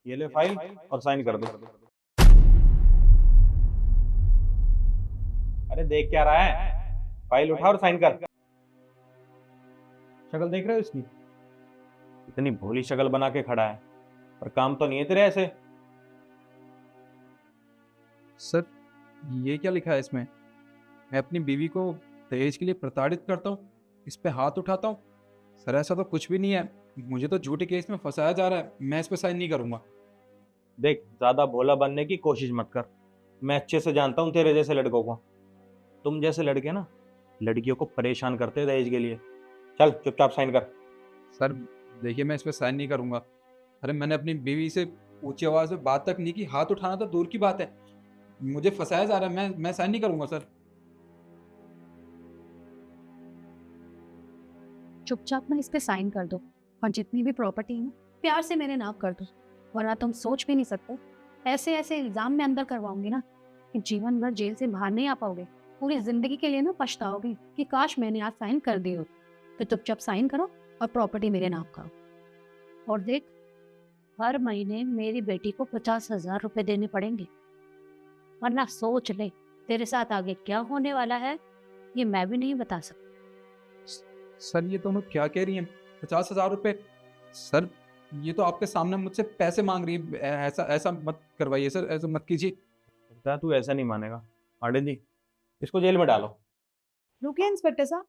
ये ले फाइल और साइन कर दे। अरे देख क्या रहा है, फाइल उठा और साइन कर। शक्ल देख रहे हो इसकी, इतनी भोली शक्ल बना के खड़ा है, पर काम तो नहीं है तेरे ऐसे। सर, ये क्या लिखा है इसमें? मैं अपनी बीवी को दहेज के लिए प्रताड़ित करता हूँ, इस पे हाथ उठाता हूँ? सर, ऐसा तो कुछ भी नहीं है। मुझे तो झूठे केस में फंसाया जा रहा है। मैं इस पे साइन नहीं करूँगा। देख, ज्यादा भोला बनने की कोशिश मत कर। मैं अच्छे से जानता हूँ तेरे जैसे लड़कों को। तुम जैसे लड़के ना लड़कियों को परेशान करते हैं दहेज के लिए। चल चुपचाप साइन कर। सर, देखिए, मैं इस पे साइन नहीं करूँगा। अरे, मैंने अपनी बीवी से ऊंची आवाज़ में बात तक नहीं की। हाथ उठाना तो दूर की बात है। मुझे फंसाया जा रहा है। मैं साइन नहीं करूँगा सर। चुपचाप ना इस पे साइन कर दो और जितनी भी प्रॉपर्टी है प्यार से मेरे नाम कर दो, वरना तुम सोच भी नहीं सकते ऐसे ऐसे इल्जाम में अंदर करवाऊंगी ना कि जीवन भर जेल से बाहर नहीं आ पाओगे। पूरी जिंदगी के लिए ना पछताओगे कि काश मैंने आज साइन कर दी हो। तो चुपचाप साइन करो और प्रॉपर्टी मेरे नाम करो। और देख, हर महीने मेरी बेटी को 50,000 रुपए देने पड़ेंगे, वरना सोच ले तेरे साथ आगे क्या होने वाला है ये मैं भी नहीं बता सकती। सर, ये दोनों क्या कह रही हैं? 50,000 रुपये? सर, ये तो आपके सामने मुझसे पैसे मांग रही है। ऐसा ऐसा मत करवाइए सर, ऐसा मत कीजिए। लगता है तू ऐसा नहीं मानेगा। पांडे जी, इसको जेल में डालो। रुकिए इंस्पेक्टर साहब,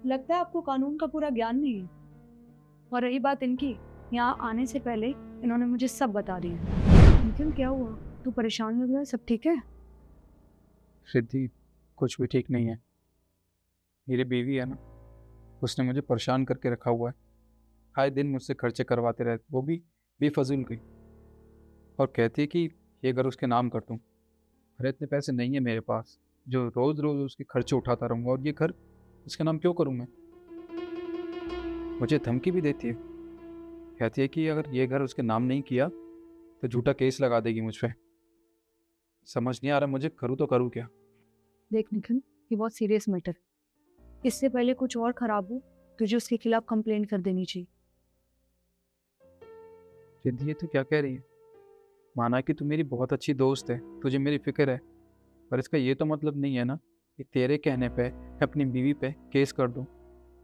लगता है आपको कानून का पूरा ज्ञान नहीं है। और रही बात इनकी, यहाँ आने से पहले इन्होंने मुझे सब बता दिया। निखिल, क्या हुआ? तू परेशान लग रहा है? सब ठीक है? सिद्धि, कुछ भी ठीक नहीं है। मेरी बीवी है ना, उसने मुझे परेशान करके रखा हुआ है। आए दिन मुझसे खर्चे करवाते रहते, वो भी बेफजूल के। और कहती है कि ये घर उसके नाम कर दूँ। अरे, इतने पैसे नहीं है मेरे पास जो रोज़ रोज़ उसके खर्चे उठाता रहूँगा। और ये घर उसके नाम क्यों करूँ मैं? मुझे धमकी भी देती है। कहती है कि अगर ये घर उसके नाम नहीं किया तो झूठा केस लगा देगी मुझ पे। समझ नहीं आ रहा मुझे करूँ तो करूँ क्या। देख निखिल, ये बहुत सीरियस मैटर। इससे पहले कुछ और खराब हो तुझे उसके खिलाफ कंप्लेंट कर देनी चाहिए। सिद्धि, ये तो क्या कह रही है? माना कि तू मेरी बहुत अच्छी दोस्त है, तुझे मेरी फिक्र है, पर इसका ये तो मतलब नहीं है ना कि तेरे कहने पे मैं अपनी बीवी पे केस कर दूँ।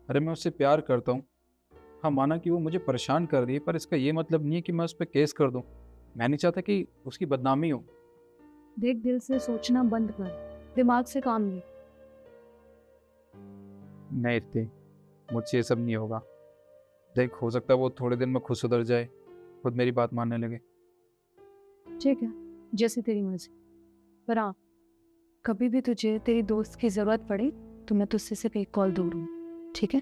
अरे, मैं उससे प्यार करता हूँ। हाँ, माना कि वो मुझे परेशान कर रही है, पर इसका ये मतलब नहीं है कि मैं उस पर केस कर दूँ। मैं नहीं चाहता कि उसकी बदनामी हो। देख, दिल से सोचना बंद कर, दिमाग से काम ले। नहीं रिद्धि, मुझसे ये सब नहीं होगा। देख, हो सकता है वो थोड़े दिन में खुद सुधर जाए, खुद मेरी बात मानने लगे। ठीक है, जैसे तेरी मर्जी। पर हाँ, कभी भी तुझे तेरी दोस्त की जरूरत पड़े तो मैं तुझसे सिर्फ एक कॉल दूर हूँ, ठीक है?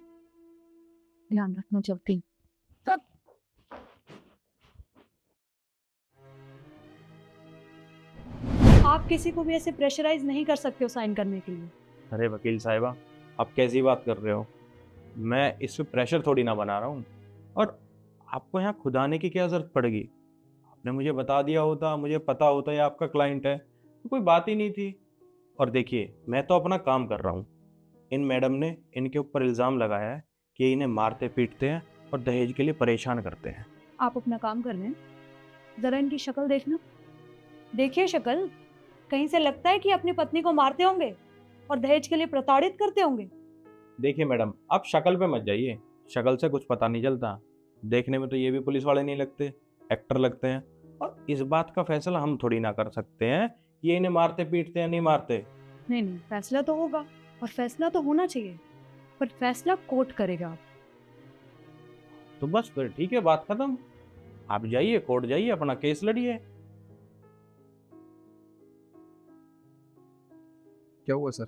ध्यान रखना। चलती हूँ। आप किसी को भी ऐसे प्रेशराइज नहीं कर सकते हो साइन करने के लिए। अरे वकील साहिबा, आप कैसी बात कर रहे हो? मैं इस पे प्रेशर थोड़ी ना बना रहा हूँ। और आपको यहाँ खुद आने की क्या ज़रूरत पड़ेगी? आपने मुझे बता दिया होता, मुझे पता होता ये आपका क्लाइंट है, तो कोई बात ही नहीं थी। और देखिए, मैं तो अपना काम कर रहा हूँ। इन मैडम ने इनके ऊपर इल्ज़ाम लगाया है कि ये इन्हें मारते पीटते हैं और दहेज के लिए परेशान करते हैं। आप अपना काम कर रहे हैं, जरा इनकी शक्ल देखना। देखिए शक्ल, कहीं से लगता है कि अपनी पत्नी को मारते होंगे और दहेज के लिए प्रताड़ित करते होंगे। देखिए मैडम, आप शक्ल पे मत जाइए, शक्ल से कुछ पता नहीं चलता। देखने में तो ये भी पुलिस वाले नहीं लगते, एक्टर लगते हैं। और इस बात का फैसला हम थोड़ी ना कर सकते हैं कि ये इन्हें मारते पीटते हैं नहीं मारते। नहीं नहीं, फैसला तो होगा और फैसला तो होना चाहिए, पर फैसला कोर्ट करेगा। तो बस फिर ठीक है, बात खत्म। आप जाइए, कोर्ट जाइए, अपना केस लड़िए। क्या हुआ सर?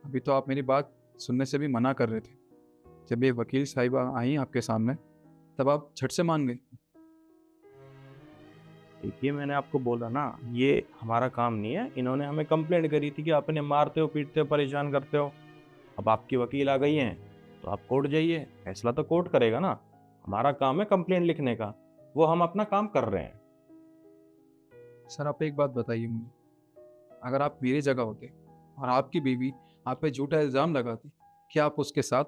अभी तो आप मेरी बात सुनने से भी मना कर रहे थे। जब ये वकील साहिबा आई आपके सामने, तब आप झट से मान गए। देखिए, मैंने आपको बोला ना, ये हमारा काम नहीं है। इन्होंने हमें कंप्लेंट करी थी कि आप इन्हें मारते हो, पीटते हो, परेशान करते हो। अब आपकी वकील आ गई हैं तो आप कोर्ट जाइए, फैसला तो कोर्ट करेगा ना। हमारा काम है कंप्लेंट लिखने का, वो हम अपना काम कर रहे हैं। सर, आप एक बात बताइए मुझे, अगर आप मेरी जगह होते और आपकी बीवी आप पे झूठा इल्ज़ाम लगाती, क्या आप उसके साथ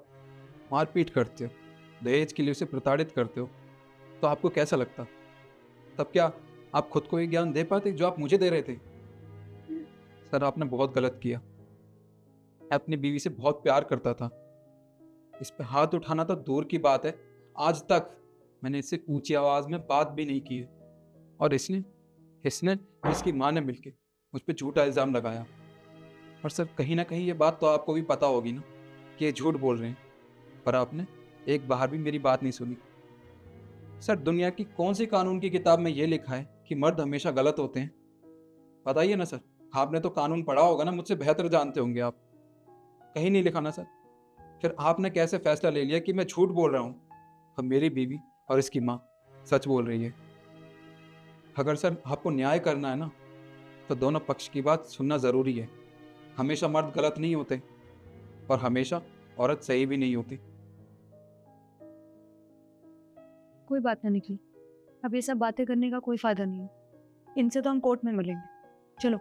मारपीट करते हो? दहेज के लिए उसे प्रताड़ित करते हो तो आपको कैसा लगता? तब क्या आप खुद को ये ज्ञान दे पाते जो आप मुझे दे रहे थे? सर, आपने बहुत गलत किया। मैं अपनी बीवी से बहुत प्यार करता था। इस पे हाथ उठाना तो दूर की बात है, आज तक मैंने इससे ऊंची आवाज में बात भी नहीं की है। और इसने इसने और इसकी माँ ने मिलकर मुझ पे झूठा इल्जाम लगाया। और सर, कहीं ना कहीं ये बात तो आपको भी पता होगी ना कि ये झूठ बोल रहे हैं, पर आपने एक बार भी मेरी बात नहीं सुनी। सर, दुनिया की कौन सी कानून की किताब में ये लिखा है कि मर्द हमेशा गलत होते हैं? बताइए ना सर, आपने तो कानून पढ़ा होगा ना, मुझसे बेहतर जानते होंगे आप। कहीं नहीं लिखा ना सर। फिर आपने कैसे फैसला ले लिया कि मैं झूठ बोल रहा हूँ और मेरी बीवी और इसकी माँ सच बोल रही है? अगर सर आपको न्याय करना है ना, तो दोनों पक्ष की बात सुनना ज़रूरी है। हमेशा मर्द गलत नहीं होते और हमेशा औरत सही भी नहीं होती। कोई बात ना निकली, अब ये सब बातें करने का कोई फायदा नहीं है। इनसे तो हम कोर्ट में मिलेंगे। चलो।